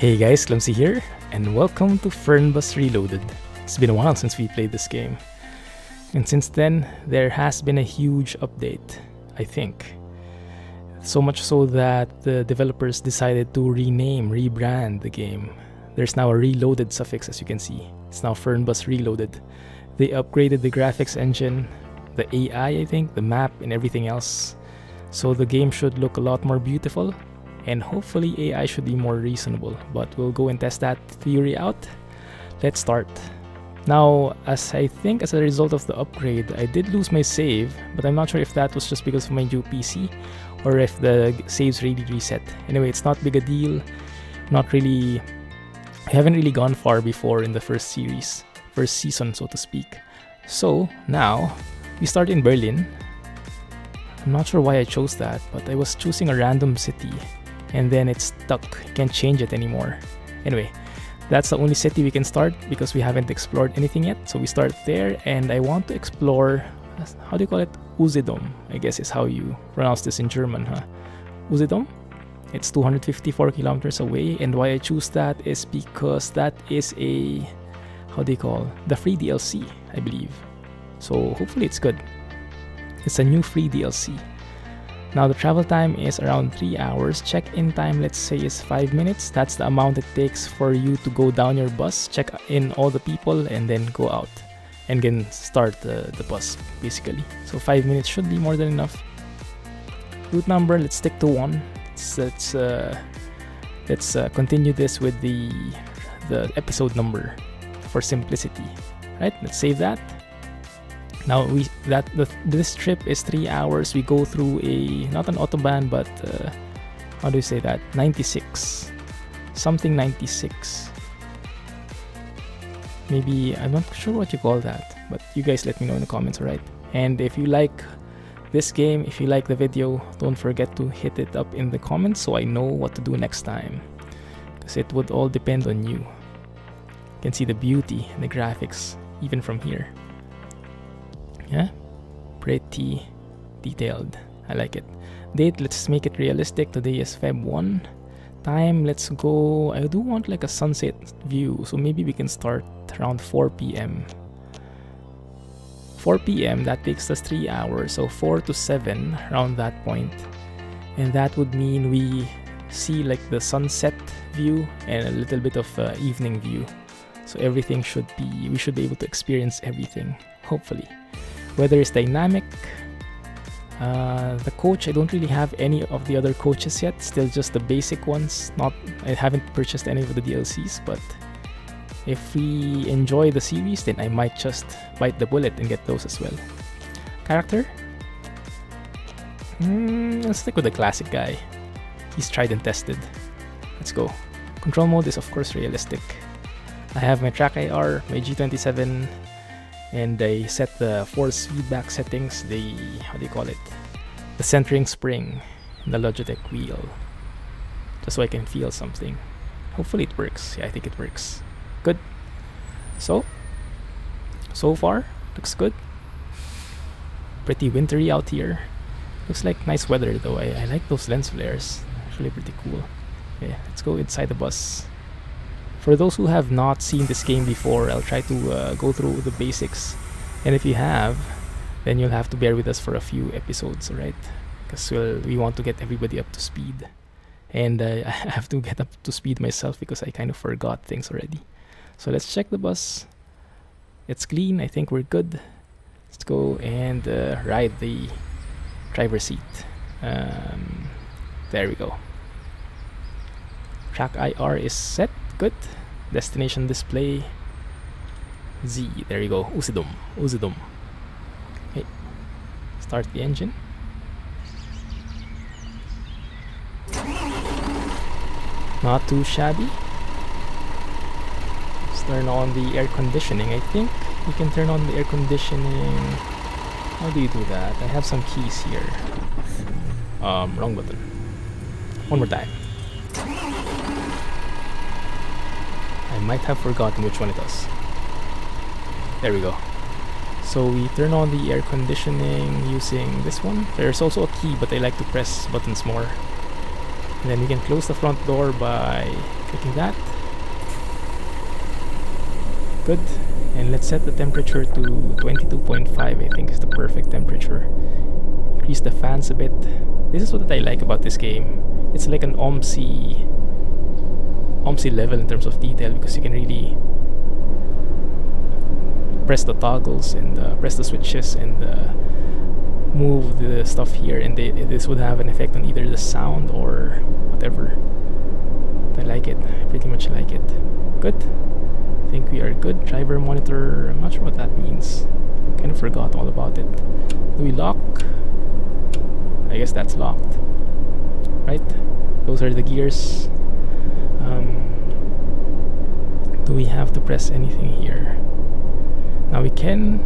Hey guys, Clumsy here, and welcome to Fernbus Reloaded. It's been a while since we played this game, and since then, there has been a huge update, I think. So much so that the developers decided to rebrand the game. There's now a reloaded suffix, as you can see. It's now Fernbus Reloaded. They upgraded the graphics engine, the AI, I think, the map, and everything else. So the game should look a lot more beautiful, and hopefully AI should be more reasonable, but we'll go and test that theory out. Let's start. Now, as a result of the upgrade, I did lose my save, but I'm not sure if that was just because of my new PC or if the saves really reset. Anyway, it's not big a deal. I haven't really gone far before in the first season, so to speak. So now we start in Berlin. I'm not sure why I chose that, but I was choosing a random city and then it's stuck. You can't change it anymore. Anyway, that's the only city we can start because we haven't explored anything yet. So we start there, and I want to explore, how do you call it? Usedom, I guess is how you pronounce this in German, huh? Usedom? It's 254 kilometers away, and why I choose that is because that is the free DLC, I believe. So hopefully it's good. It's a new free DLC. Now the travel time is around 3 hours. Check-in time, let's say, is 5 minutes. That's the amount it takes for you to go down your bus, check in all the people, and then go out and then start the bus, basically. So 5 minutes should be more than enough. Route number, let's stick to 1. Let's continue this with the episode number for simplicity. Right? Let's save that. Now this trip is 3 hours. We go through not an Autobahn, but how do you say that? 96. Something 96. Maybe, I'm not sure what you call that, but you guys let me know in the comments, alright? And if you like this game, if you like the video, don't forget to hit it up in the comments so I know what to do next time. Because it would all depend on you. You can see the beauty and the graphics even from here. Yeah, pretty detailed. I like it. Date, let's make it realistic. Today is Feb 1. Time, let's go. I do want like a sunset view, so maybe we can start around 4 p.m. 4 p.m. that takes us 3 hours, so 4 to 7 around that point, and that would mean we see like the sunset view and a little bit of evening view. So everything we should be able to experience everything, hopefully. Weather is dynamic. The coach, I don't really have any of the other coaches yet, still just the basic ones. I haven't purchased any of the DLCs, but if we enjoy the series, then I might just bite the bullet and get those as well. Character? Let's stick with the classic guy. He's tried and tested. Let's go. Control mode is of course realistic. I have my TrackIR, my G27, and I set the force feedback settings, the centering spring, and the Logitech wheel, just so I can feel something. Hopefully it works. Yeah, I think it works. Good. So far, looks good. Pretty wintry out here. Looks like nice weather though. I like those lens flares. Actually pretty cool. Okay, let's go inside the bus. For those who have not seen this game before, I'll try to go through the basics. And if you have, then you'll have to bear with us for a few episodes, alright? Because we want to get everybody up to speed. And I have to get up to speed myself because I kind of forgot things already. So let's check the bus. It's clean, I think we're good. Let's go and ride the driver's seat. There we go. TrackIR is set. Good. Destination display. Z. There you go. Usedom. Okay. Start the engine. Not too shabby. Let's turn on the air conditioning. I think you can turn on the air conditioning. How do you do that? I have some keys here. Wrong button. One more time. I might have forgotten which one it was. There we go. So we turn on the air conditioning using this one. There's also a key, but I like to press buttons more. And then we can close the front door by Checking that. Good. And let's set the temperature to 22.5, I think is the perfect temperature. Increase the fans a bit. This is what I like about this game. It's like an OMSI level in terms of detail, because you can really press the toggles and press the switches and move the stuff here, and this would have an effect on either the sound or whatever. I like it. I pretty much like it. Good. I think we are good. Driver monitor. I'm not sure what that means. Kind of forgot all about it. Do we lock? I guess that's locked. Right? Those are the gears. Do we have to press anything here? Now we can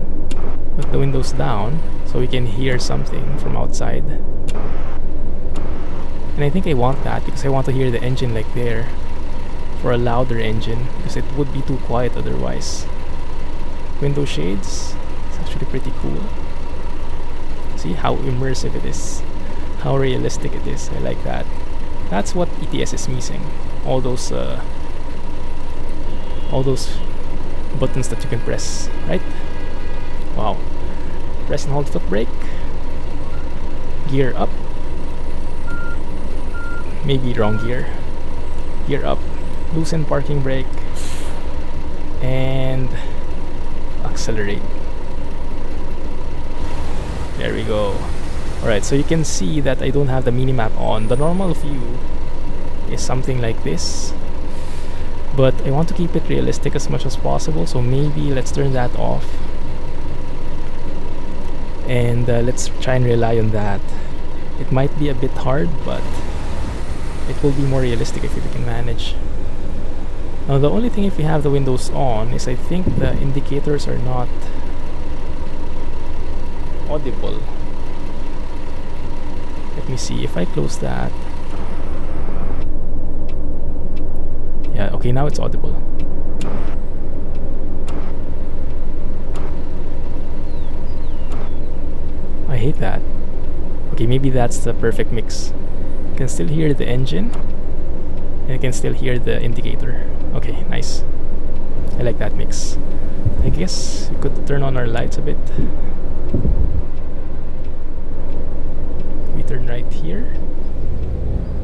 put the windows down so we can hear something from outside. And I think I want that because I want to hear the engine like there, for a louder engine, because it would be too quiet otherwise. Window shades. It's actually pretty cool. See how immersive it is, how realistic it is. I like that. That's what ETS is missing. All those buttons that you can press, right? Wow. Press and hold foot brake. Gear up. Maybe wrong gear. Gear up. Loosen parking brake. And accelerate. There we go. Alright, so you can see that I don't have the minimap on. The normal view is something like this, but I want to keep it realistic as much as possible, so maybe let's turn that off and let's try and rely on that. It might be a bit hard, but it will be more realistic if we can manage. Now the only thing if we have the windows on is I think the indicators are not audible. Let me see if I close that. Yeah, okay, now it's audible. I hate that. Okay, maybe that's the perfect mix. You can still hear the engine and you can still hear the indicator. Okay, nice. I like that mix. I guess we could turn on our lights a bit. We turn right here.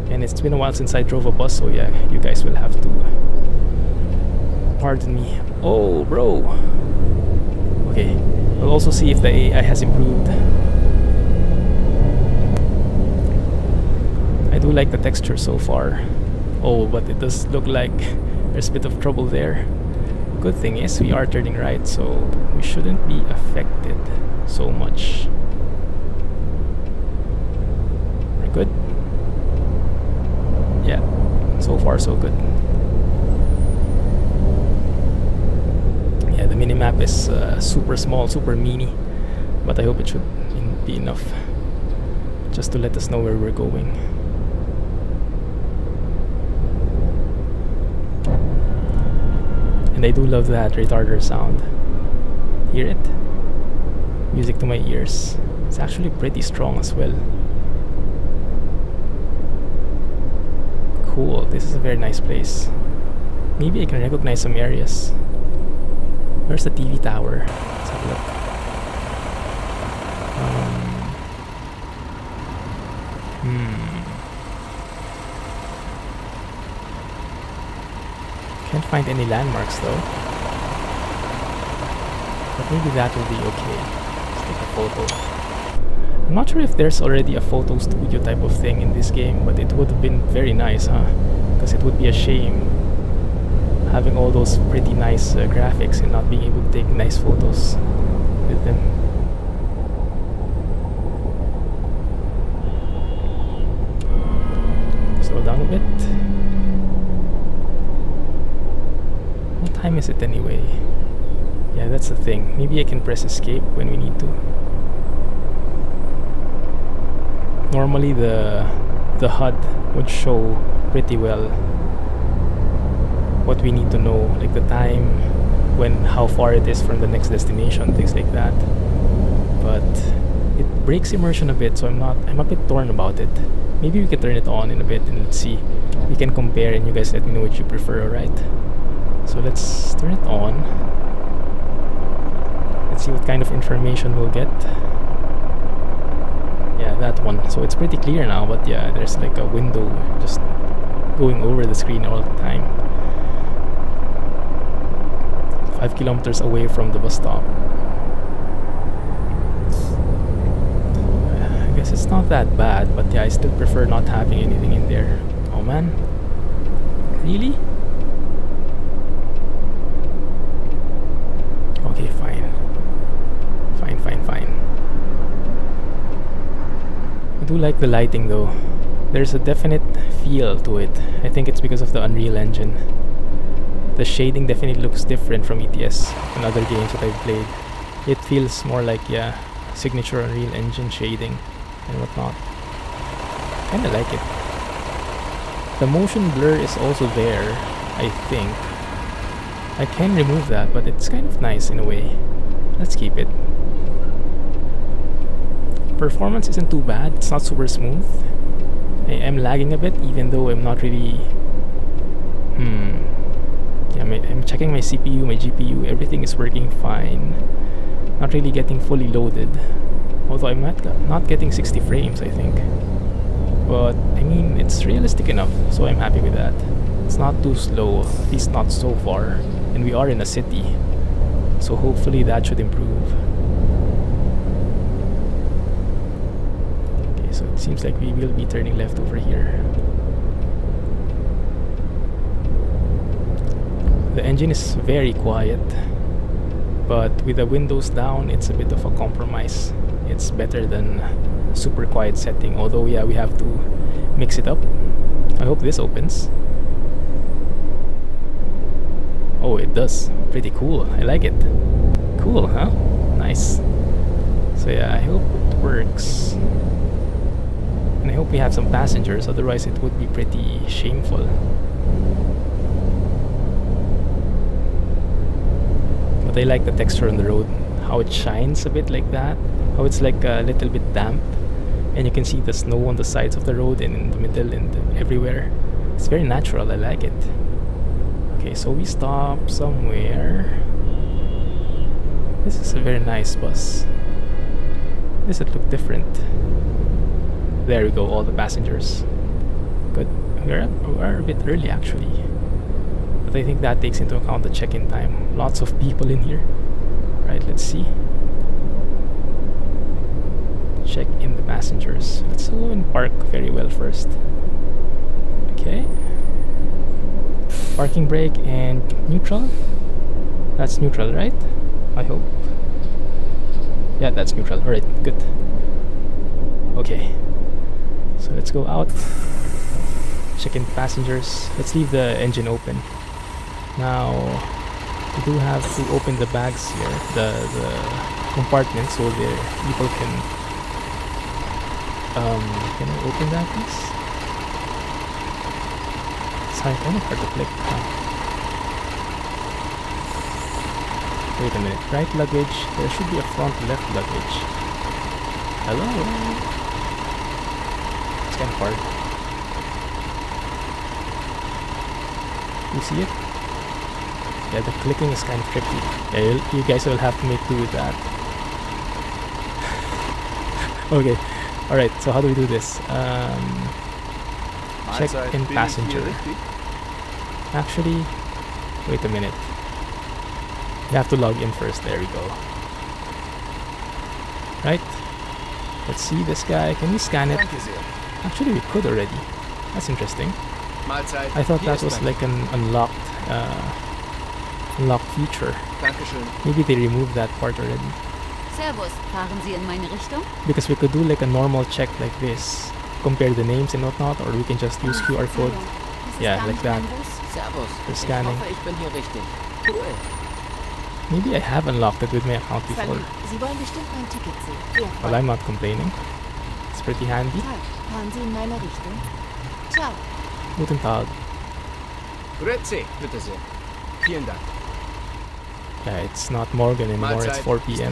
And it's been a while since I drove a bus, so yeah, you guys will have to pardon me. Oh, bro! Okay, we'll also see if the AI has improved. I do like the texture so far. Oh, but it does look like there's a bit of trouble there. Good thing is we are turning right, so we shouldn't be affected so much. We're good. Yeah, so far so good. Yeah, the minimap is super small, super mini, but I hope it should be enough just to let us know where we're going. And I do love that retarder sound. Hear it? Music to my ears. It's actually pretty strong as well. Cool, this is a very nice place. Maybe I can recognize some areas. Where's the TV tower? Let's have a look. Can't find any landmarks though. But maybe that will be okay. Let's take a photo. I'm not sure if there's already a photo studio type of thing in this game, but it would have been very nice, huh? Because it would be a shame having all those pretty nice graphics and not being able to take nice photos with them. Slow down a bit. What time is it anyway? Yeah, that's the thing. Maybe I can press escape when we need to. Normally the HUD would show pretty well what we need to know, like the time, how far it is from the next destination, things like that. But it breaks immersion a bit, so I'm a bit torn about it. Maybe we can turn it on in a bit and let's see We can compare and you guys let me know what you prefer, alright? So let's turn it on. Let's see what kind of information we'll get. Yeah, that one. So it's pretty clear now, but yeah, there's like a window just going over the screen all the time. 5 kilometers away from the bus stop. I guess it's not that bad, but yeah, I still prefer not having anything in there. Oh man. Really? Okay, fine. Fine. I do like the lighting though. There's a definite feel to it. I think it's because of the Unreal Engine. The shading definitely looks different from ETS and other games that I've played. It feels more like, yeah, signature Unreal Engine shading and whatnot. Kinda like it. The motion blur is also there, I think. I can remove that, but it's kind of nice in a way. Let's keep it. Performance isn't too bad, it's not super smooth. I am lagging a bit, even though I'm not really... Yeah, I'm checking my CPU, my GPU, everything is working fine. Not really getting fully loaded. Although I'm not getting 60 frames, I think. But, I mean, it's realistic enough, so I'm happy with that. It's not too slow, at least not so far. And we are in a city, so hopefully that should improve. Okay, so it seems like we will be turning left over here. The engine is very quiet, but with the windows down, it's a bit of a compromise. It's better than super quiet setting, although yeah, we have to mix it up. I hope this opens. Oh, it does. Pretty cool. I like it. Cool, huh? Nice. So yeah, I hope it works. And I hope we have some passengers, otherwise it would be pretty shameful. But I like the texture on the road. How it shines a bit like that. How it's like a little bit damp. And you can see the snow on the sides of the road and in the middle and everywhere. It's very natural. I like it. Okay, so we stop somewhere. This is a very nice bus. Does it look different? There we go, all the passengers. Good. We're a bit early actually. But I think that takes into account the check-in time. Lots of people in here. Right, let's see. Check in the passengers. Let's go and park very well first. Okay. Parking brake and neutral. That's neutral, right? I hope. Yeah, that's neutral. Alright, good. Okay. So let's go out. Check in passengers. Let's leave the engine open. Now, we do have to open the bags here, the compartment, so the people can I open that, please? It's kind of hard to click. Wait a minute. Right luggage. There should be a front left luggage. Hello? It's kind of hard. You see it? Yeah, the clicking is kind of tricky. Yeah, you guys will have to make do with that. Okay. Alright, so how do we do this? Check in passenger. Actually, wait a minute. You have to log in first. There we go. Right? Let's see this guy. Can we scan it? Actually, we could already. That's interesting. I thought that was like an unlocked feature. Maybe they removed that part already. Servus, fahren Sie in meine Richtung? Because we could do like a normal check like this, compare the names and whatnot, or we can just use QR code. Yeah, like that. For scanning. Maybe I have unlocked it with my account before. Sie wollen bestimmt mein Ticket sehen. Well, I'm not complaining. It's pretty handy. Fahren Sie in meine Richtung? Ciao. Guten Tag. Grüezi, bitte sehr. Vielen Dank. Yeah, it's not Morgan anymore, it's 4 p.m.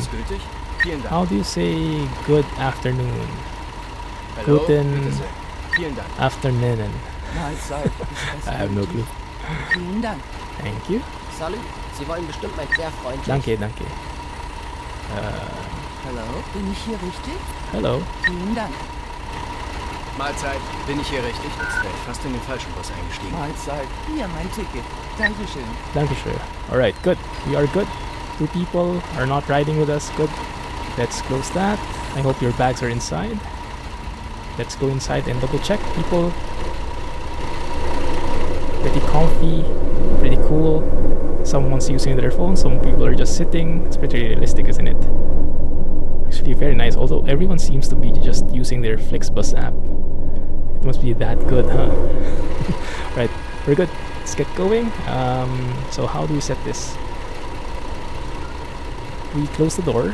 Vielen Dank. How do you say good afternoon? Hello, Guten bitte sehr. Vielen Dank. afternoon. Mahlzeit. I have no clue. Vielen Dank. Thank you. Salut, Sie wollen bestimmt mein sehr freundlich. Danke, danke. Hallo? Bin ich hier richtig? Hello. Vielen Dank. Mahlzeit. Bin ich hier richtig? Jetzt wäre ich fast in den falschen Bus eingestiegen. Mahlzeit. Hier mein Ticket. Dankeschön. Dankeschön. Alright, good. We are good. 2 people are not riding with us. Good. Let's close that. I hope your bags are inside. Let's go inside and double check. People pretty comfy, pretty cool. Someone's using their phone, some people are just sitting. It's pretty realistic, isn't it? Actually very nice, although everyone seems to be just using their FlixBus app. It must be that good, huh? Right, we're good. Let's get going. So how do we set this? We close the door.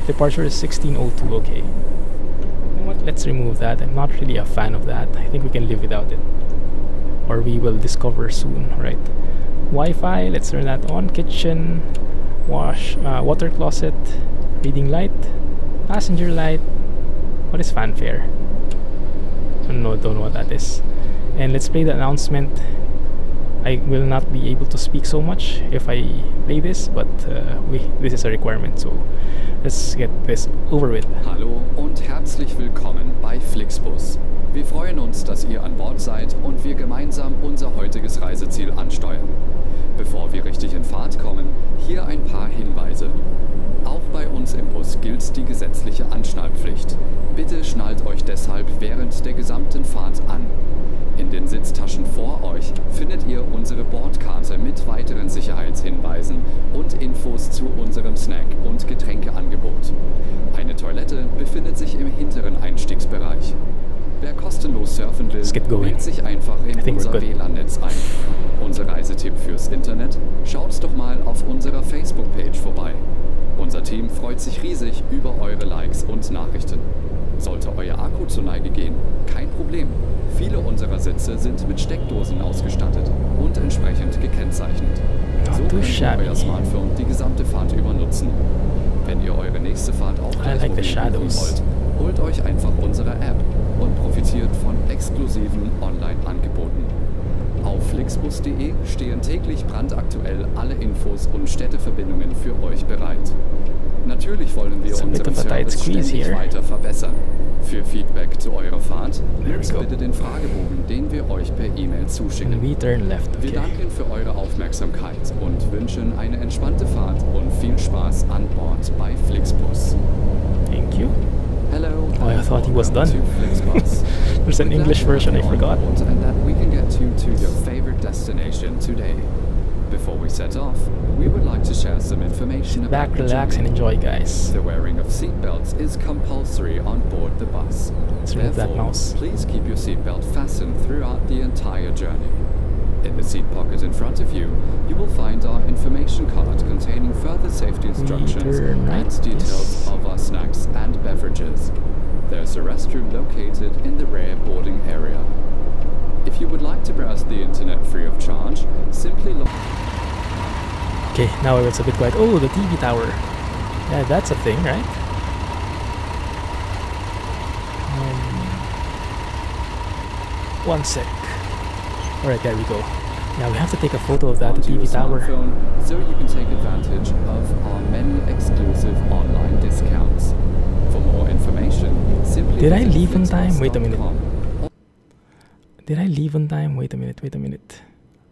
Departure is 16:02, okay. You know what, let's remove that. I'm not really a fan of that. I think we can live without it. Or we will discover soon, right? Wi-Fi, let's turn that on. Kitchen, water closet, reading light, passenger light. What is fanfare? Don't know what that is. And let's play the announcement. I will not be able to speak so much if I play this, but this is a requirement, so let's get this over with. Hallo und herzlich willkommen bei FlixBus. Wir freuen uns, dass ihr an Bord seid und wir gemeinsam unser heutiges Reiseziel ansteuern. Bevor wir richtig in Fahrt kommen, hier ein paar Hinweise. Auch bei uns im Bus gilt die gesetzliche Anschnallpflicht. Bitte schnallt euch deshalb während der gesamten Fahrt an. In den Sitztaschen vor euch findet ihr unsere Bordkarte mit weiteren Sicherheitshinweisen und Infos zu unserem Snack- und Getränkeangebot. Eine Toilette befindet sich im hinteren Einstiegsbereich. Wer kostenlos surfen will, wählt sich einfach in unser WLAN-Netz ein. Unser Reisetipp fürs Internet? Schaut doch mal auf unserer Facebook-Page vorbei. Unser Team freut sich riesig über eure Likes und Nachrichten. Sollte euer Akku zur Neige gehen, kein Problem. Viele unserer Sitze sind mit Steckdosen ausgestattet und entsprechend gekennzeichnet. So könnt ihr euer Smartphone die gesamte Fahrt über nutzen. Wenn ihr eure nächste Fahrt auch gleich buchen wollt, holt euch einfach unsere App und profitiert von exklusiven Online-Angeboten. Auf flixbus.de stehen täglich brandaktuell alle Infos und Städteverbindungen für euch bereit. Natürlich wollen wir unseren Service ständig weiter verbessern. Für Feedback zu eurer Fahrt nutzt bitte den Fragebogen, den wir euch per E-Mail zuschicken. Wir danken für eure Aufmerksamkeit und wünschen eine entspannte Fahrt und viel Spaß an Bord bei FlixBus. Thank you. Hello. Oh, I thought he was done. There's an English version, I forgot. And that we can get you to your favorite destination today. Before we set off, we would like to share some information about Back, relax, and enjoy, guys. The wearing of seatbelts is compulsory on board the bus. Therefore, please keep your seatbelt fastened throughout the entire journey. In the seat pocket in front of you, you will find our information card containing further safety instructions and details of our snacks and beverages. There's a restroom located in the rear boarding area. If you would like to browse the internet free of charge, simply log. Okay, now it's a bit quiet. Oh, the TV tower. Yeah, that's a thing, right? One sec. Alright, there we go. Now we have to take a photo of that, the TV tower. So you can take advantage of our many exclusive online discounts. For more information, simply Did I leave on time? Wait a minute. Did I leave on time? Wait a minute.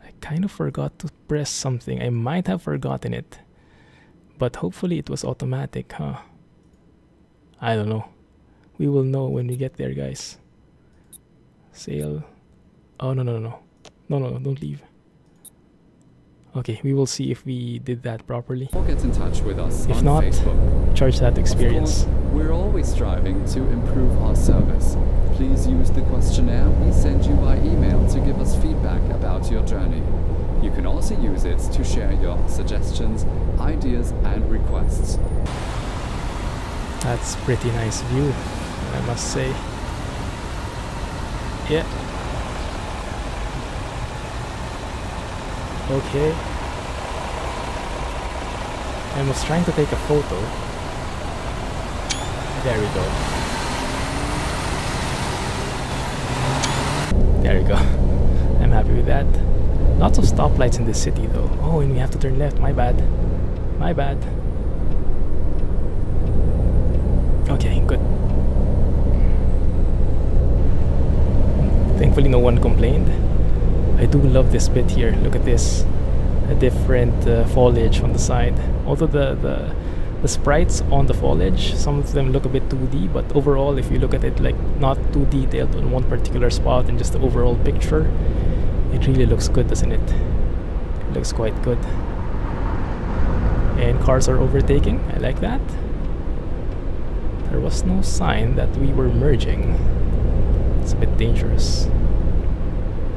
I kind of forgot to press something. I might have forgotten it. But hopefully it was automatic, huh? I don't know. We will know when we get there, guys. Sail. Oh, no, don't leave. Okay, we will see if we did that properly. Or get in touch with us if on not, Facebook. Charge that experience. Of course, we're always striving to improve our service. Please use the questionnaire we send you by email to give us feedback about your journey. You can also use it to share your suggestions, ideas, and requests. That's pretty nice view, I must say. Yeah. Okay. I was trying to take a photo. There we go. There we go. I'm happy with that. Lots of stoplights in this city though. Oh, and we have to turn left. My bad. My bad. Okay, good. Thankfully no one complained. I do love this bit here. Look at this. A different foliage on the side. Although the sprites on the foliage, some of them look a bit 2D, but overall if you look at it like not too detailed on one particular spot and just the overall picture, it really looks good, doesn't it? It looks quite good. And cars are overtaking. I like that. There was no sign that we were merging. It's a bit dangerous.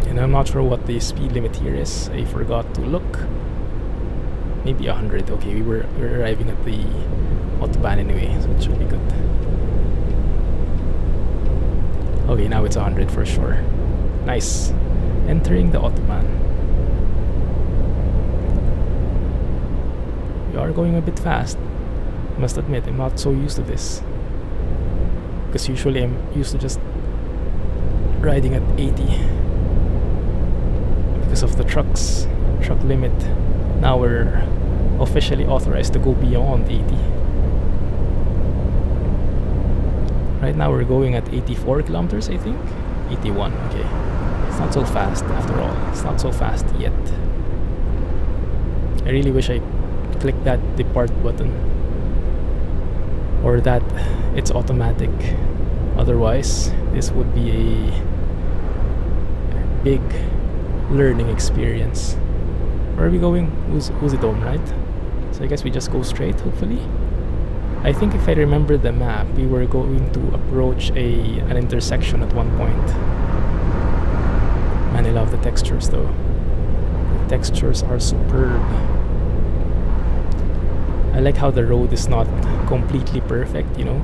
And I'm not sure what the speed limit here is. I forgot to look. Maybe 100. Okay, we're arriving at the Autobahn anyway, so it should be good. Okay, now it's 100 for sure. Nice. Entering the Autobahn. We are going a bit fast. I must admit, I'm not so used to this. Because usually I'm used to just riding at 80. Because of the truck limit. Now we're officially authorized to go beyond 80. Right now we're going at 84 kilometers, I think. 81, okay. It's not so fast after all. It's not so fast yet. I really wish I clicked that depart button. Or that it's automatic. Otherwise, this would be a big learning experience. Where are we going? Usedom, right? So I guess we just go straight, hopefully. I think if I remember the map, we were going to approach an intersection at one point. Man, I love the textures though. The textures are superb. I like how the road is not completely perfect, you know.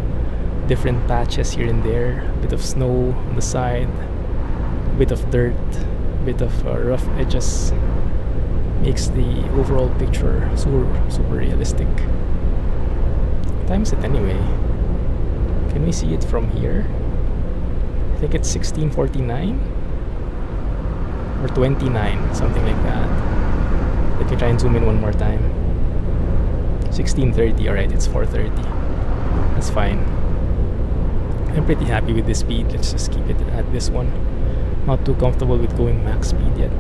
Different patches here and there. A bit of snow on the side. A bit of dirt. A bit of rough edges. Makes the overall picture super realistic. What time is it anyway? Can we see it from here? I think it's 16:49 or 29, something like that. Let me try and zoom in one more time. 16:30. Alright, it's 4:30. That's fine. I'm pretty happy with this speed. Let's just keep it at this one. Not too comfortable with going max speed yet.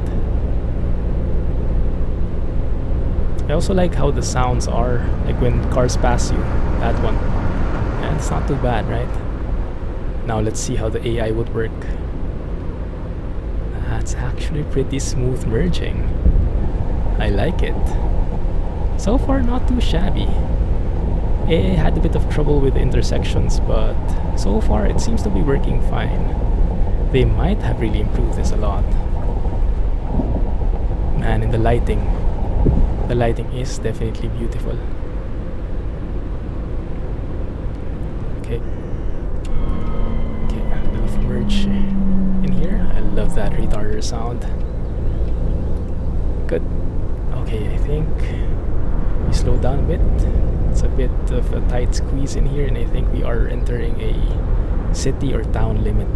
I also like how the sounds are, like when cars pass you. That one. Yeah, it's not too bad, right? Now let's see how the AI would work. That's actually pretty smooth merging. I like it. So far, not too shabby. AI had a bit of trouble with intersections, but so far it seems to be working fine. They might have really improved this a lot. Man, in the lighting is definitely beautiful. Okay, a bit of merge in here. I love that retarder sound. Good. Okay, I think we slow down a bit. It's a bit of a tight squeeze in here, and I think we are entering a city or town limit,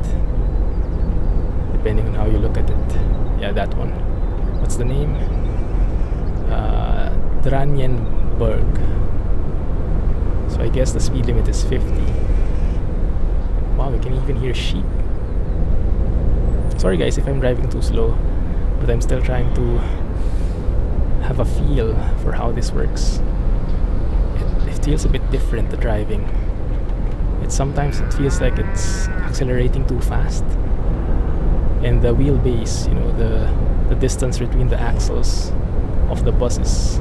depending on how you look at it. Yeah, that one. What's the name? Dranienburg. So I guess the speed limit is 50. Wow, we can even hear sheep. Sorry guys if I'm driving too slow, but I'm still trying to have a feel for how this works. It feels a bit different, the driving. Sometimes it feels like it's accelerating too fast. And the wheelbase, you know, the distance between the axles of the bus is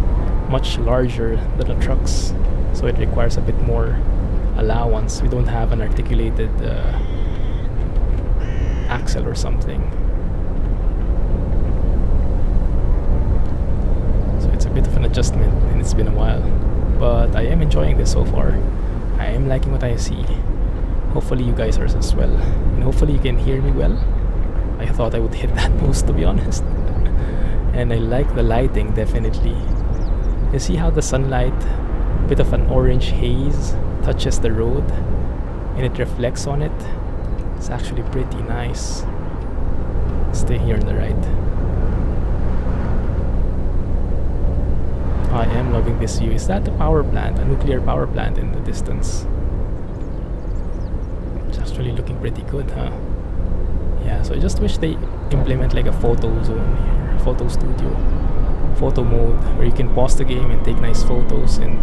much larger than the trucks, so it requires a bit more allowance. We don't have an articulated axle or something, so it's a bit of an adjustment, and it's been a while, but I am enjoying this so far. I am liking what I see. Hopefully you guys are as well, and hopefully you can hear me well. I thought I would hit that post, to be honest. And I like the lighting, definitely. You see how the sunlight, a bit of an orange haze, touches the road and it reflects on it. It's actually pretty nice. Stay here on the right. I am loving this view. Is that a power plant? A nuclear power plant in the distance? It's actually looking pretty good, huh? Yeah, so I just wish they implement like a photo zone here, a photo studio, photo mode, where you can pause the game and take nice photos and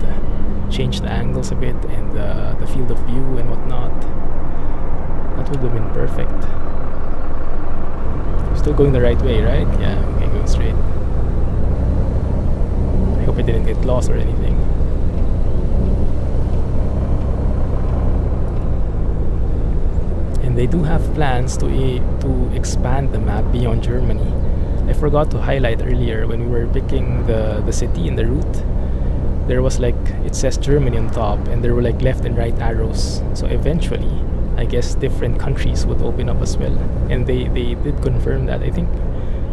change the angles a bit and the field of view and whatnot. That would have been perfect. Still going the right way, right? Yeah, okay, going straight. I hope I didn't get lost or anything. And they do have plans to expand the map beyond Germany. I forgot to highlight earlier when we were picking the city and the route. There was like, it says Germany on top, and there were like left and right arrows. So eventually, I guess different countries would open up as well. And they did confirm that. I think,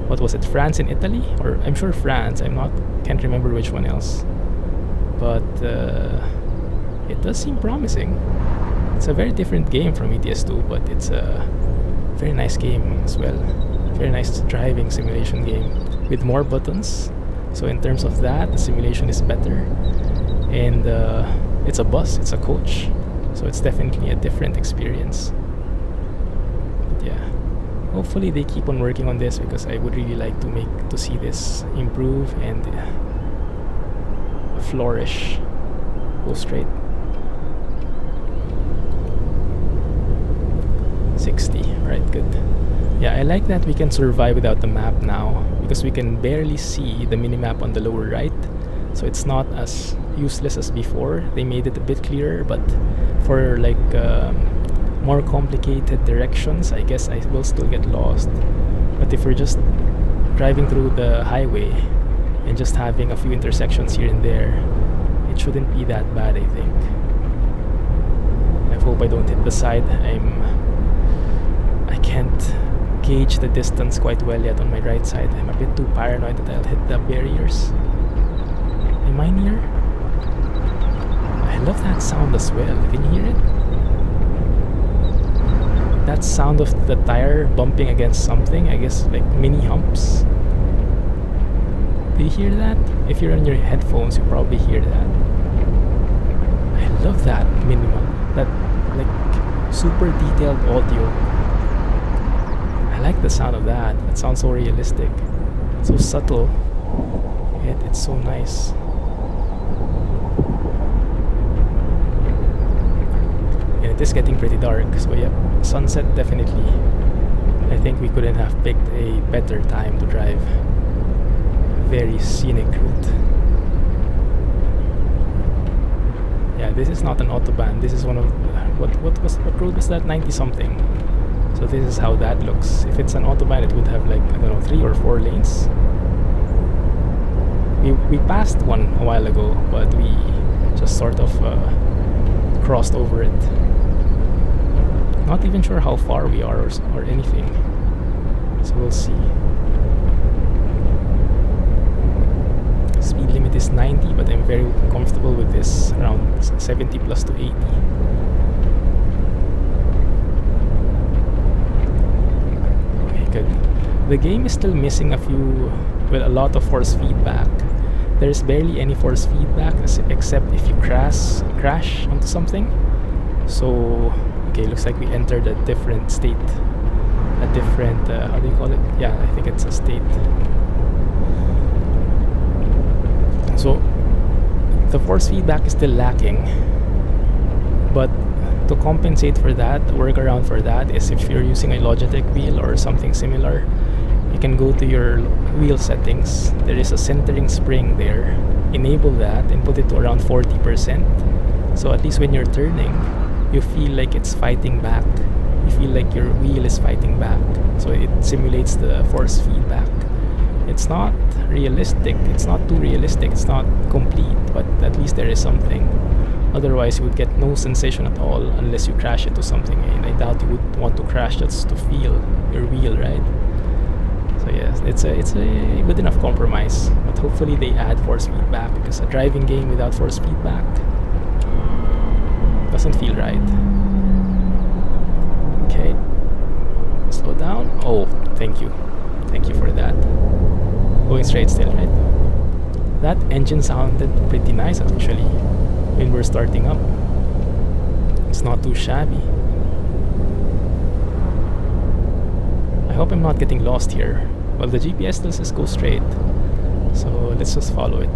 what was it, France and Italy? Or I'm sure France, can't remember which one else. But it does seem promising. It's a very different game from ETS2, but it's a very nice game as well. Very nice driving simulation game with more buttons. So in terms of that, the simulation is better. And it's a bus, it's a coach. So it's definitely a different experience. But yeah, hopefully they keep on working on this, because I would really like to see this improve and flourish. Go straight. 60, right, good. Yeah, I like that we can survive without the map now, because we can barely see the minimap on the lower right. So it's not as useless as before. They made it a bit clearer, but for like more complicated directions, I guess I will still get lost. But if we're just driving through the highway and just having a few intersections here and there, it shouldn't be that bad, I think. I hope I don't hit the side. I can't gauge the distance quite well yet on my right side. I'm a bit too paranoid that I'll hit the barriers. Am I near? I love that sound as well. Can you hear it? That sound of the tire bumping against something, I guess like mini humps. Do you hear that? If you're on your headphones, you probably hear that. I love that minimal, that like super detailed audio. I like the sound of that. That sounds so realistic, so subtle, yet it's so nice. And it is getting pretty dark, so yep, sunset definitely. I think we couldn't have picked a better time to drive. Very scenic route. Yeah, this is not an Autobahn. This is one of what road was that? 90 something. So this is how that looks. If it's an Autobahn, it would have like, I don't know, 3 or 4 lanes. We passed one a while ago, but we just sort of crossed over it. Not even sure how far we are or anything. So we'll see. Speed limit is 90, but I'm very comfortable with this, around 70 plus to 80. Okay, good. The game is still missing a lot of force feedback. There's barely any force feedback except if you crash onto something. So, okay, looks like we entered a different state. A different, how do you call it? Yeah, I think it's a state. So the force feedback is still lacking, but to compensate for that, the workaround for that is if you're using a Logitech wheel or something similar, you can go to your wheel settings. There is a centering spring there. Enable that and put it to around 40%. So at least when you're turning, you feel like it's fighting back. You feel like your wheel is fighting back. So it simulates the force feedback. It's not realistic, it's not too realistic, it's not complete, but at least there is something. Otherwise you would get no sensation at all unless you crash into something, and I doubt you would want to crash just to feel your wheel, right? So yes, it's a good enough compromise, but hopefully they add force feedback, because a driving game without force feedback doesn't feel right. Okay, slow down. Oh, Thank you. Thank you for that. Going straight still, right? That engine sounded pretty nice actually when we're starting up. It's not too shabby. I hope I'm not getting lost here. Well, the GPS does just go straight, so let's just follow it.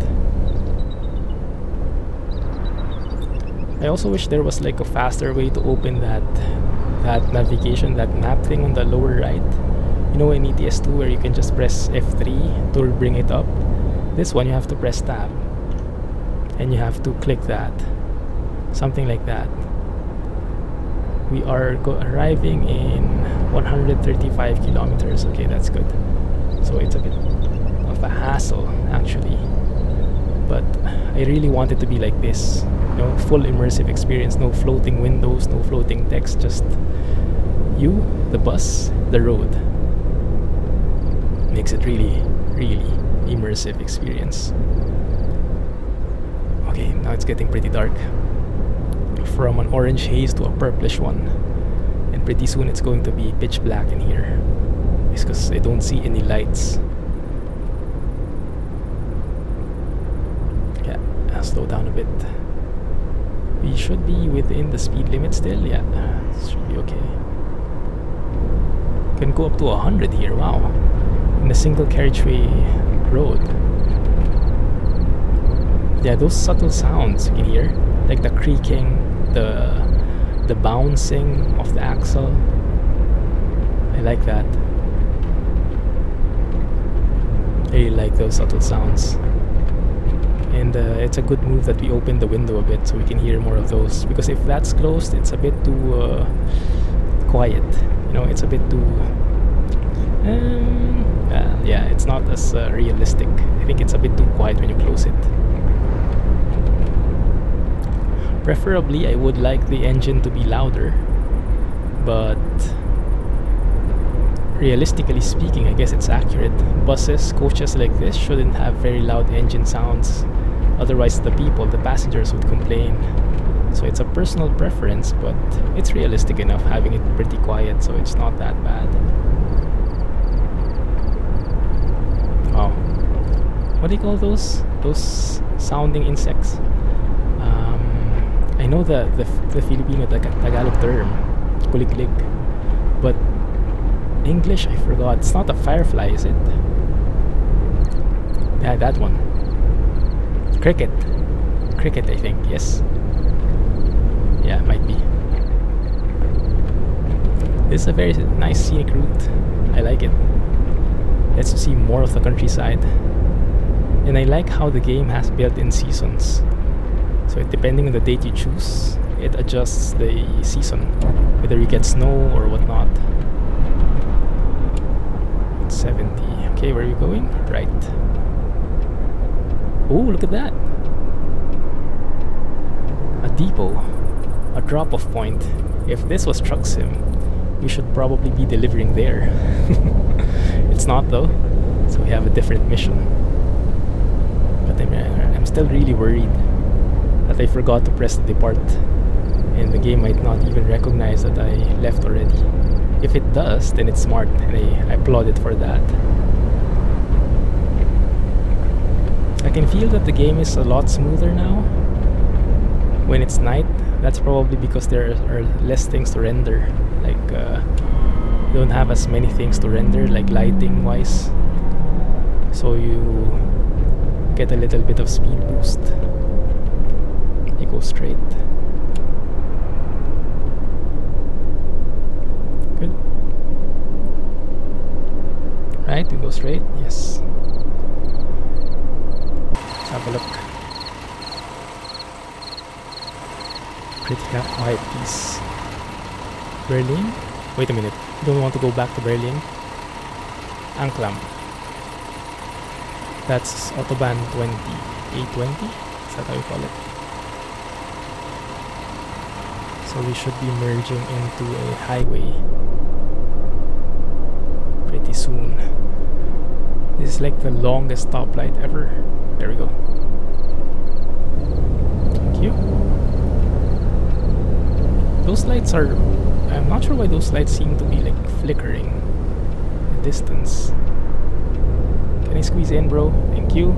I also wish there was like a faster way to open that navigation, that map thing on the lower right. You know, in ETS2 where you can just press F3 to bring it up. This one you have to press tab and you have to click that. Something like that. We are arriving in 135 kilometers. Okay, that's good. So it's a bit of a hassle actually, but I really want it to be like this. You know, full immersive experience, no floating windows, no floating text, just you, the bus, the road. Makes it really, really immersive experience. Okay, now it's getting pretty dark. From an orange haze to a purplish one. And pretty soon it's going to be pitch black in here. It's because I don't see any lights. Yeah, I'll slow down a bit. We should be within the speed limit still. Yeah, should be okay. Can go up to 100 here, wow. In a single carriageway road. Yeah, those subtle sounds you can hear, like the creaking, the bouncing of the axle. I like that. I really like those subtle sounds. And it's a good move that we open the window a bit so we can hear more of those, because if that's closed it's a bit too quiet, you know, it's a bit too yeah, it's not as realistic. I think it's a bit too quiet when you close it. Preferably I would like the engine to be louder, but realistically speaking I guess it's accurate. Buses, coaches like this shouldn't have very loud engine sounds, otherwise the passengers would complain. So it's a personal preference, but it's realistic enough having it pretty quiet, so it's not that bad. Wow, what do you call those sounding insects? I know the Filipino Tagalog term, kuliglig, but English I forgot. It's not a firefly, is it? Yeah, that one. Cricket, I think. Yes. Yeah, might be. This is a very nice scenic route. I like it. Let's see more of the countryside. And I like how the game has built-in seasons. So depending on the date you choose, it adjusts the season, whether you get snow or whatnot. It's 70. Okay, where are you going? Right. Oh, look at that! A depot. A drop-off point. If this was Truck Sim, we should probably be delivering there. It's not though, so we have a different mission. But I'm still really worried that I forgot to press the depart, and the game might not even recognize that I left already. If it does, then it's smart, and I applaud it for that. I can feel that the game is a lot smoother now when it's night. That's probably because there are less things to render. Like you don't have as many things to render, like lighting wise, so you get a little bit of speed boost. You go straight. Good. Right, we go straight. Yes. Let's have a look. Pretty quiet piece. Berlin? Wait a minute. Don't want to go back to Berlin. Anklam. That's Autobahn 20. A20? Is that how you call it? So we should be merging into a highway pretty soon. This is like the longest stoplight ever. There we go. Thank you. Those lights are... I'm not sure why those lights seem to be like flickering. distance. Can I squeeze in, bro? Thank you.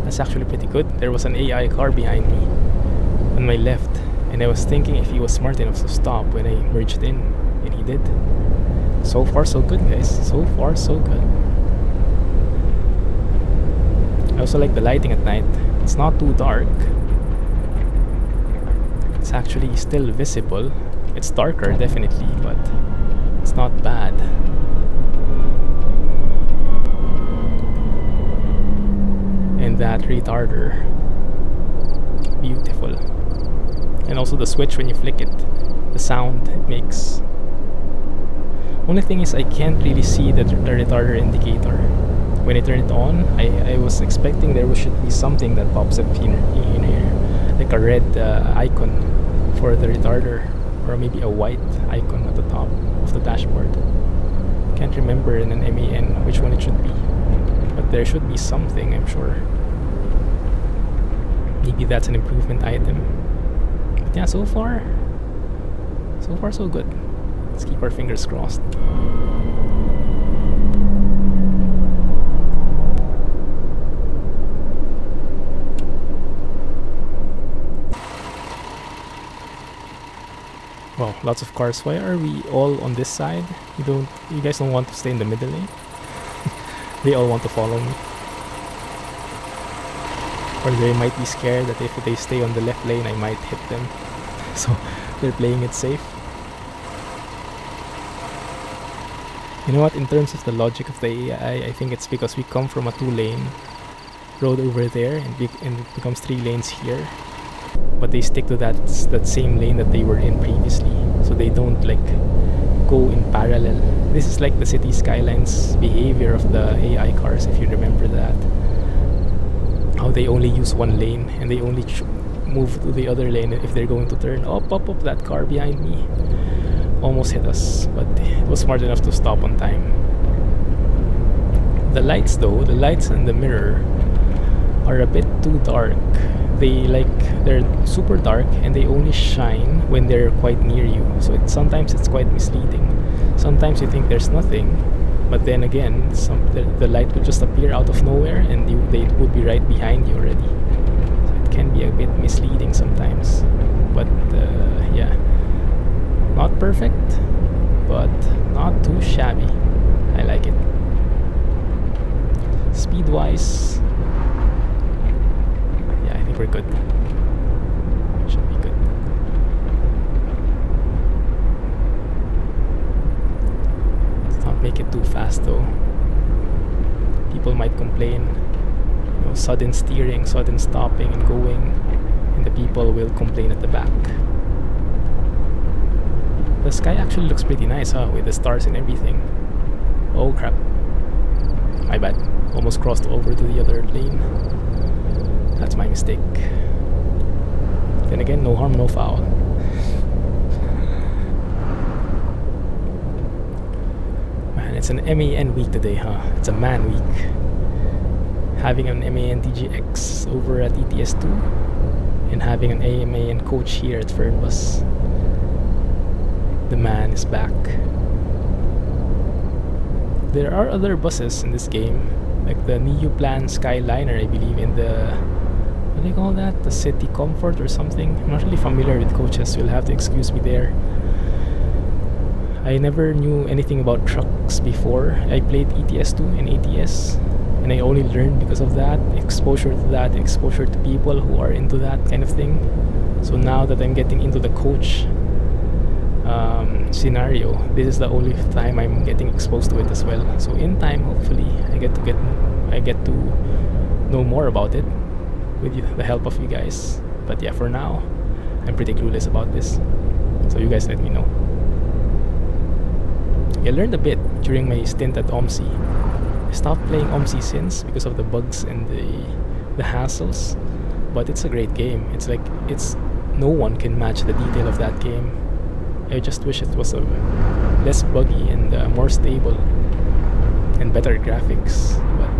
That's actually pretty good. There was an AI car behind me on my left, and I was thinking if he was smart enough to stop when I merged in, and he did. So far so good, guys. So far so good. I also like the lighting at night. It's not too dark. It's actually still visible. It's darker, definitely, but it's not bad. And that retarder, beautiful. And also the switch when you flick it, the sound it makes. Only thing is I can't really see the retarder indicator. When I turn it on, I was expecting there should be something that pops up in here, like a red icon for the retarder, or maybe a white icon at the top of the dashboard. Can't remember in an MAN which one it should be, but there should be something, I'm sure. Maybe that's an improvement item. But yeah, so far so good. Let's keep our fingers crossed. Wow, lots of cars. Why are we all on this side? You guys don't want to stay in the middle lane? They all want to follow me. Or they might be scared that if they stay on the left lane, I might hit them. So they're playing it safe. You know what, in terms of the logic of the AI, I think it's because we come from a 2-lane road over there, and it becomes 3 lanes here. But they stick to that same lane that they were in previously, so they don't like go in parallel. This is like the city skylines behavior of the AI cars, if you remember that. How they only use one lane and they only move to the other lane if they're going to turn. Oh, pop up, that car behind me almost hit us, but it was smart enough to stop on time. The lights though, the lights in the mirror are a bit too dark. They're super dark and they only shine when they're quite near you, so sometimes it's quite misleading. Sometimes you think there's nothing, but then again the light will just appear out of nowhere and they would be right behind you already. So it can be a bit misleading sometimes, but yeah, not perfect, but not too shabby. I like it. Speed wise, we're good. Should be good. Let's not make it too fast though. People might complain. You know, sudden steering, sudden stopping and going, and the people will complain at the back. The sky actually looks pretty nice, huh? With the stars and everything. Oh crap. My bad. Almost crossed over to the other lane. That's my mistake. Then again, no harm, no foul. Man, it's an MAN week today, huh? It's a man week. Having an MAN TGX over at ETS2 and having an MAN coach here at Fernbus. The man is back. There are other buses in this game, like the Neoplan Skyliner, I believe, in the, what do you call that? The City Comfort or something? I'm not really familiar with coaches, so you'll have to excuse me there. I never knew anything about trucks before. I played ETS2 and ATS, and I only learned because of that, exposure to people who are into that kind of thing. So now that I'm getting into the coach scenario, this is the only time I'm getting exposed to it as well. So in time, hopefully, I get to know more about it with the help of you guys. But yeah, for now, I'm pretty clueless about this. So you guys let me know. I learned a bit during my stint at OMSI. I stopped playing OMSI since because of the bugs and the hassles. But it's a great game. It's like no one can match the detail of that game. I just wish it was less buggy and more stable and better graphics. But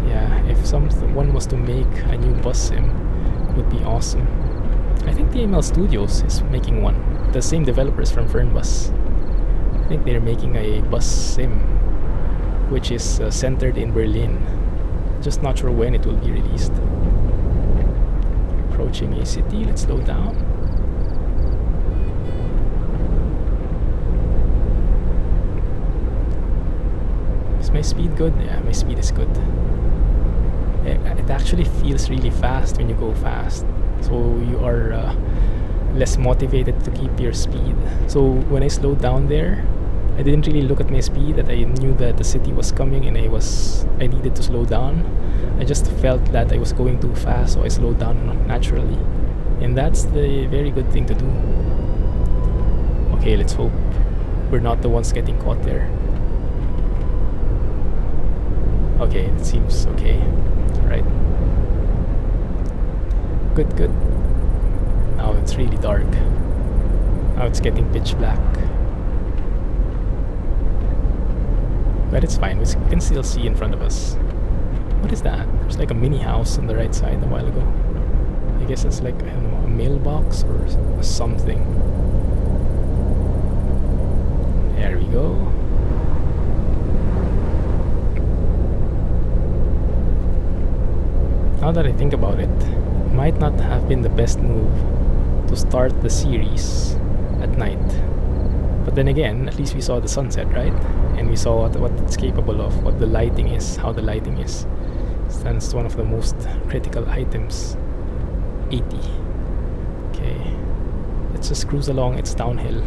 yeah, if someone was to make a new bus sim, it would be awesome. I think TML Studios is making one. The same developers from Fernbus. I think they're making a bus sim. which is centered in Berlin. Just not sure when it will be released. Approaching a city, let's slow down. Is my speed good? Yeah, my speed is good. It actually feels really fast when you go fast, so you are less motivated to keep your speed. So when I slowed down there, I didn't really look at my speed, that I knew that the city was coming and I needed to slow down. I just felt that I was going too fast, so I slowed down naturally. And that's the very good thing to do. Okay, let's hope we're not the ones getting caught there. Okay, it seems okay. Right. Good, good. Now it's really dark. Now it's getting pitch black. But it's fine, we can still see in front of us. What is that? There's like a mini house on the right side a while ago. I guess it's like, I don't know, a mailbox or something. There we go. Now that I think about it, it might not have been the best move to start the series at night. But then again, at least we saw the sunset, right? And we saw what it's capable of, what the lighting is, how the lighting is. That's one of the most critical items. 80. Okay. Let's just cruise along, it's downhill.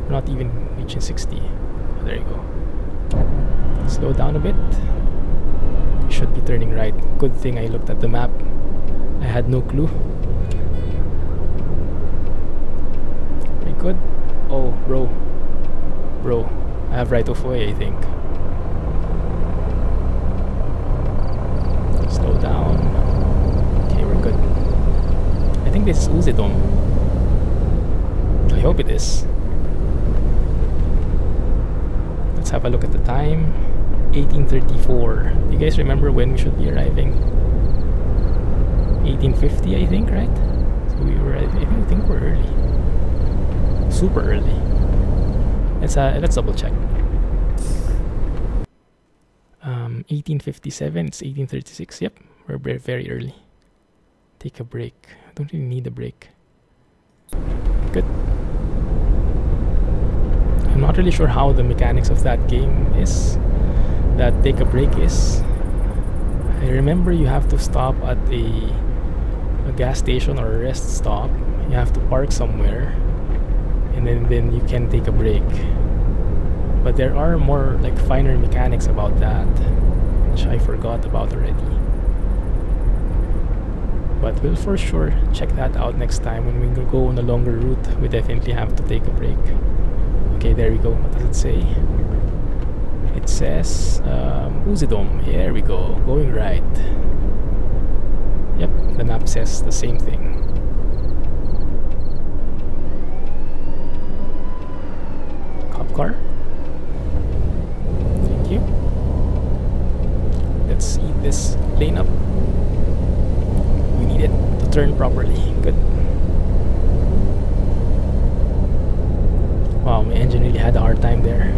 We're not even reaching 60. Oh, there you go. Slow down a bit. We should be turning right. Good thing I looked at the map. I had no clue. Very good. Oh, bro. Bro, I have right of way, I think. Slow down. Okay, we're good. I think this is Usedom. I hope it is. Let's have a look at the time. 1834. Do you guys remember when we should be arriving? 1850, I think, right? So we were, I think we're early. Super early. Let's double check. 1857, it's 1836. Yep, we're very, very early. Take a break. I don't really need a break. Good. I'm not really sure how the mechanics of that game is. That take a break is. I remember you have to stop at a gas station or a rest stop. You have to park somewhere, and then you can take a break. But there are more like finer mechanics about that, which I forgot about already. But we'll for sure check that out next time. When we go on a longer route, we definitely have to take a break. Okay, there we go. What does it say? It says Usedom. There we go. Going right. Yep, the map says the same thing. Cop car. Thank you. Let's eat this lane up. We need it to turn properly. Good. Wow, my engine really had a hard time there.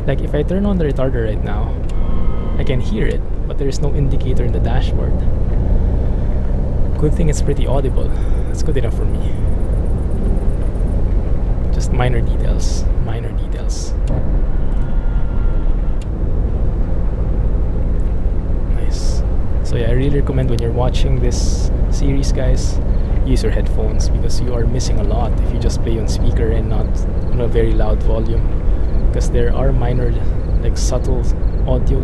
Like if I turn on the retarder right now, I can hear it, but there is no indicator in the dashboard. Good thing it's pretty audible. That's good enough for me. Just minor details. Minor details. Nice. So yeah, I really recommend when you're watching this series, guys, use your headphones, because you are missing a lot if you just play on speaker and not on a very loud volume. Because there are minor, like subtle audio,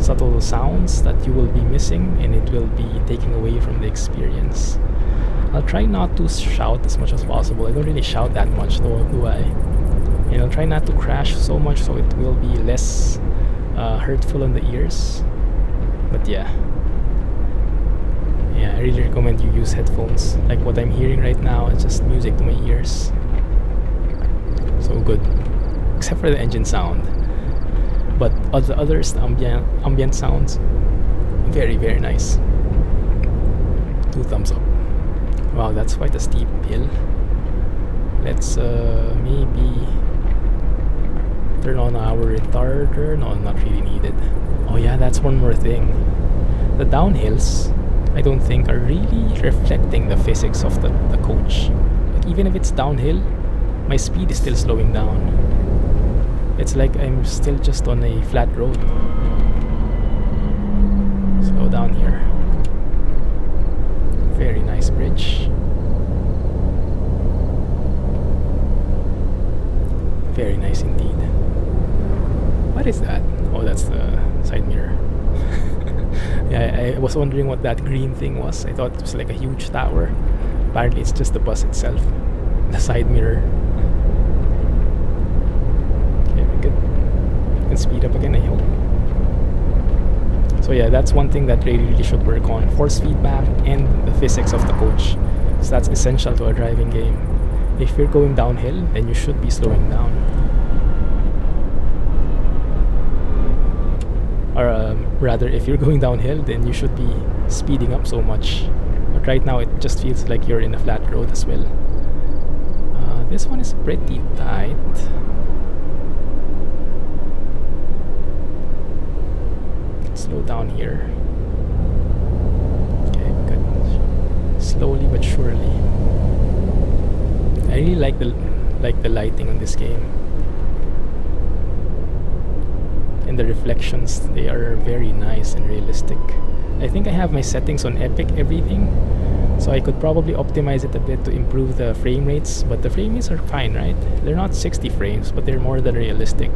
subtle sounds that you will be missing, and it will be taking away from the experience. I'll try not to shout as much as possible. I don't really shout that much, though, do I? And I'll try not to crash so much, so it will be less hurtful on the ears. But yeah, I really recommend you use headphones. Like what I'm hearing right now, it's just music to my ears. So good. Except for the engine sound, but all the others, the ambient sounds, very, very nice. 2 thumbs up. Wow, that's quite a steep hill. Let's maybe turn on our retarder. No, not really needed. Oh yeah, that's one more thing. The downhills, I don't think are really reflecting the physics of the coach. Like, even if it's downhill, my speed is still slowing down. It's like I'm still just on a flat road. Slow down here. Very nice bridge. Very nice indeed. What is that? Oh, that's the side mirror. Yeah, I was wondering what that green thing was. I thought it was like a huge tower. Apparently it's just the bus itself. The side mirror. Okay, we're good. We can speed up again, I hope. So yeah, that's one thing that really should work on. Force feedback and the physics of the coach. So that's essential to a driving game. If you're going downhill, then you should be slowing down. Or rather, if you're going downhill, then you should be speeding up so much. But right now, it just feels like you're in a flat road as well. This one is pretty tight. Slow down here. Okay, good. Slowly but surely. I really like the lighting on this game. And the reflections, they are very nice and realistic. I think I have my settings on epic everything, so I could probably optimize it a bit to improve the frame rates, but the frame rates are fine, right? They're not 60 frames, but they're more than realistic.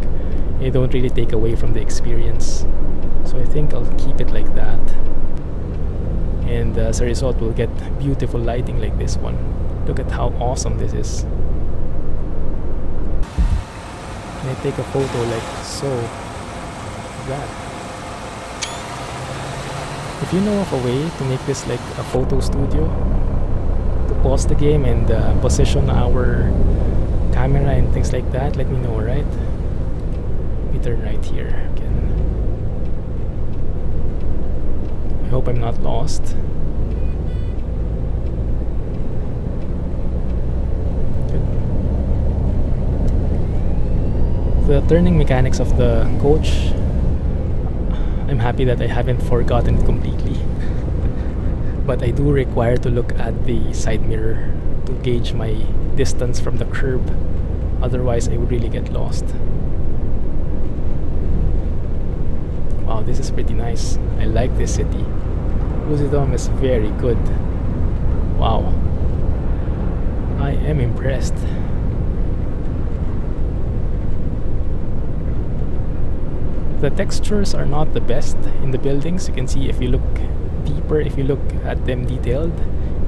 They don't really take away from the experience. So I think I'll keep it like that. And as a result, we'll get beautiful lighting like this one. Look at how awesome this is. Can I take a photo like so? That. If you know of a way to make this like a photo studio, to pause the game and position our camera and things like that, let me know, right? We turn right here again. I hope I'm not lost. Good. The turning mechanics of the coach, I'm happy that I haven't forgotten it completely. But I do require to look at the side mirror to gauge my distance from the curb. Otherwise, I would really get lost. Wow, this is pretty nice. I like this city. Usedom is very good. Wow. I am impressed. The textures are not the best in the buildings. You can see if you look deeper, if you look at them detailed,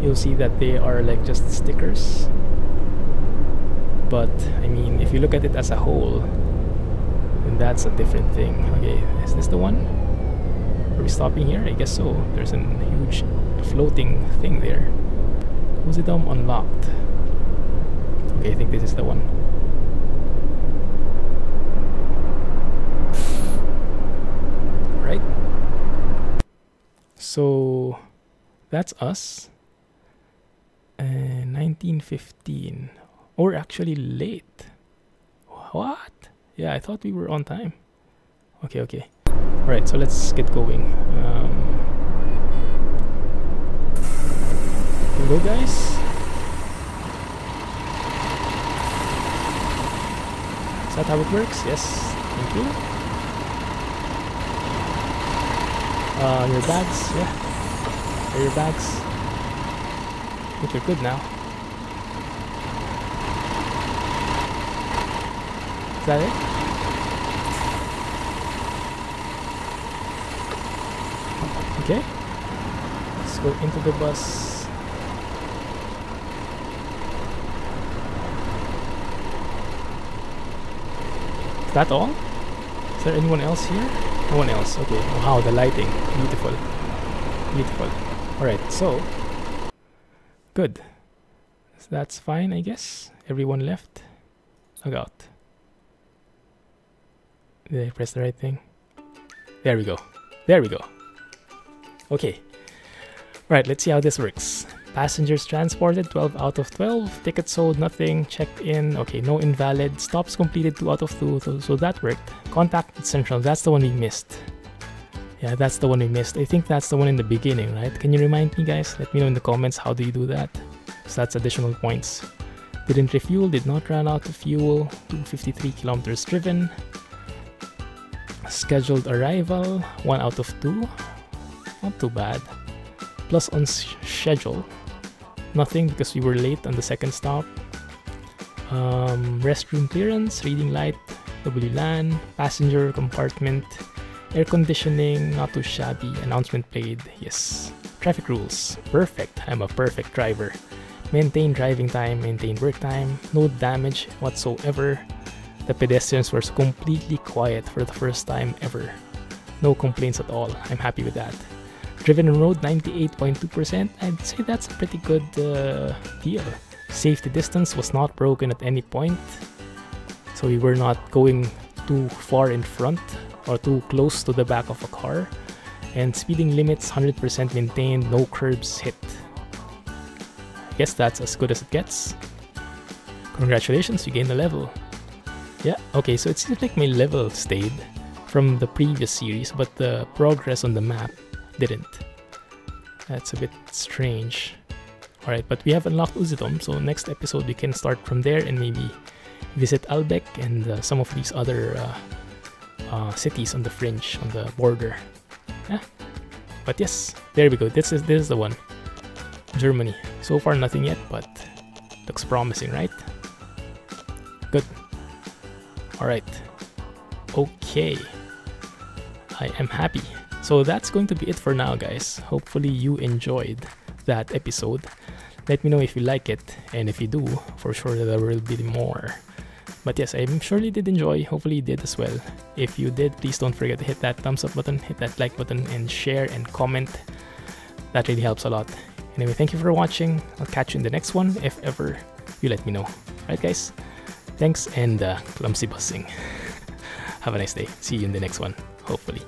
you'll see that they are like just stickers. But I mean, if you look at it as a whole, then that's a different thing. Okay, is this the one? Are we stopping here? I guess so. There's a huge floating thing there. Usedom unlocked. Okay, I think this is the one. Right? So that's us. 1915. Or actually late. What? Yeah, I thought we were on time. Okay, okay. Alright, so let's get going. Here we go, guys. Is that how it works? Yes. Thank you. Your bags, yeah. Are your bags? I think you're good now. Is that it? Okay. Let's go into the bus. Is that all? Is there anyone else here? No one else. Okay. Wow, the lighting. Beautiful. Beautiful. Alright, so. Good. So that's fine, I guess. Everyone left. Log out. Did I press the right thing? There we go. There we go. Okay. Alright, let's see how this works. Passengers transported, 12 out of 12. Tickets sold, nothing. Checked in, okay, no invalid. Stops completed, 2 out of 2, so that worked. Contacted Central, that's the one we missed. Yeah, that's the one we missed. I think that's the one in the beginning, right? Can you remind me, guys? Let me know in the comments, how do you do that? So that's additional points. Didn't refuel, did not run out of fuel. 253 kilometers driven. Scheduled arrival, 1 out of 2. Not too bad. Plus on schedule, nothing because we were late on the second stop. Restroom clearance, reading light, WLAN, passenger compartment, air conditioning, not too shabby, announcement played, yes. Traffic rules, perfect, I'm a perfect driver. Maintain driving time, maintain work time, no damage whatsoever. The pedestrians were completely quiet for the first time ever. No complaints at all, I'm happy with that. Driven on road, 98.2%, I'd say that's a pretty good deal. Safety distance was not broken at any point, so we were not going too far in front or too close to the back of a car. And speeding limits, 100% maintained, no curbs hit. I guess that's as good as it gets. Congratulations, you gained a level. Yeah, okay, so it seems like my level stayed from the previous series, but the progress on the map didn't. That's a bit strange. Alright, but we have unlocked Usedom, so next episode we can start from there and maybe visit Albeck and some of these other cities on the fringe, on the border. Yeah. But yes, there we go. This is the one. Germany. So far nothing yet, but looks promising, right? Good. Alright. Okay. I am happy. So that's going to be it for now, guys. Hopefully you enjoyed that episode. Let me know if you like it, and if you do, for sure there will be more. But yes, I surely did enjoy. Hopefully you did as well. If you did, please don't forget to hit that thumbs up button, hit that like button, and share and comment. That really helps a lot. Anyway, thank you for watching. I'll catch you in the next one, if ever you let me know. Alright guys, thanks, and clumsy bussing. Have a nice day. See you in the next one, hopefully.